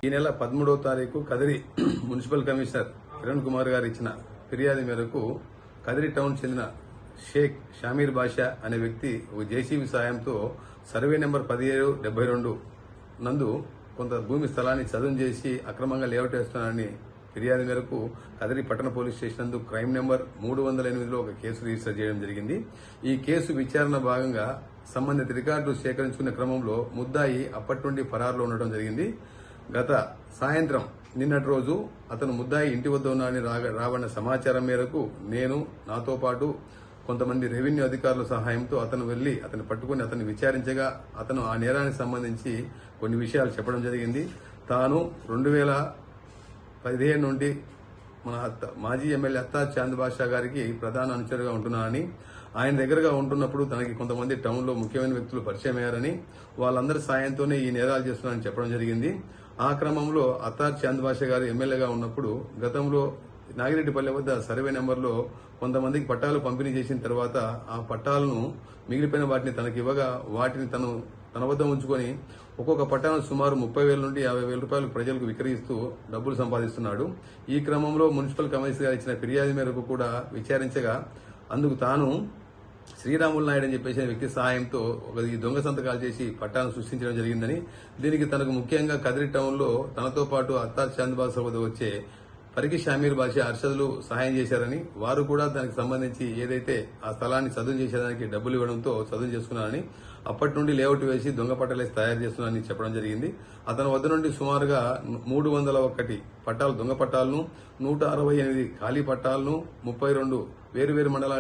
ఈ నెల 13వ తారీఖు కదిరి మున్సిపల్ కమిషనర్ కిరణ్ కుమార్ గారు ఇచ్చిన ఫిర్యాదు మేరకు కదిరి టౌన్ చెందిన షేక్ షామీర్ బాషా అనే వ్యక్తి ఒక జేసీబీ సాయంతో సర్వే నెంబర్ 1772 నందు కొంత భూమి స్థలాన్ని చదును చేసి అక్రమంగా లేఅవుట్ వేస్తున్నారని ఫిర్యాదు మేరకు కదిరి పట్టణ పోలీస్ స్టేషన్ నందు క్రైమ్ నెంబర్ 308లో ఒక కేసు రిజిస్టర్ చేయడం జరిగింది. ఈ కేసు విచారణ భాగంగా సంబంధిత రికార్డులు సేకరించుకునే క్రమంలో ముద్దాయి అప్పటి నుండి ఫరారులో ఉండడం జరిగింది. గత సాయంత్రం నిన్నటి రోజు అతను ముద్దాయి ఇంటి వద్ద ఉన్నారని రాబడిన సమాచారం మేరకు నేను నాతో పాటు కొంతమంది రెవెన్యూ అధికారుల సహాయంతో అతను వెళ్లి అతను పట్టుకుని అతన్ని విచారించగా అతను ఆ నేరానికి సంబంధించి కొన్ని విషయాలు చెప్పడం జరిగింది. తాను 2015 నుండి మన మాజీ ఎమ్మెల్యే అత్తార్ చాంద్ బాషా గారికి ప్రధాన అనుచరుగా ఉంటున్నానని, ఆయన దగ్గరగా ఉంటున్నప్పుడు తనకి కొంతమంది టౌన్లో ముఖ్యమైన వ్యక్తులు పరిచయం అయ్యారని, వాళ్ళందరి సాయంతోనే ఈ నేరాలు చేస్తున్నారని చెప్పడం జరిగింది. ఆ క్రమంలో అత్తార్ చాంద్ బాషా గారు ఎమ్మెల్యేగా ఉన్నప్పుడు గతంలో నాగిరెడ్డిపల్లె వద్ద సర్వే నెంబర్లో కొంతమందికి పట్టాలు పంపిణీ చేసిన తర్వాత ఆ పట్టాలను మిగిలిపోయిన వాటిని తనకి ఇవ్వగా వాటిని తన వద్ద ఉంచుకొని ఒక్కొక్క పట్టాను సుమారు 30,000 నుండి 50,000 రూపాయలు ప్రజలకు విక్రయిస్తూ డబ్బులు సంపాదిస్తున్నాడు. ఈ క్రమంలో మున్సిపల్ కమిషనర్ గారు ఇచ్చిన ఫిర్యాదు మేరకు కూడా విచారించగా అందుకు తాను శ్రీరాములు నాయుడు అని చెప్పేసిన వ్యక్తి సహాయంతో ఈ దొంగ సంతకాలు చేసి పట్టాలను సృష్టించడం జరిగిందని, దీనికి తనకు ముఖ్యంగా కదిరి టౌన్లో తనతో పాటు అత్తార్ చాంద్ బాషా వద్ద వచ్చే పరికి షామీర్ బాషా అర్షదులు సహాయం చేశారని, వారు కూడా దానికి సంబంధించి ఏదైతే ఆ స్థలాన్ని చదును చేసేదానికి డబ్బులు ఇవ్వడంతో చదును చేసుకున్నారని, అప్పటి నుండి లేఅవుట్ వేసి దొంగ పట్టాలేసి తయారు చేస్తున్నారని చెప్పడం జరిగింది. అతని వద్ద నుండి సుమారుగా 301 పట్టాలు దొంగ పట్టాలను, 168 ఖాళీ పట్టాలను, 32 వేరువేరు మండలాలు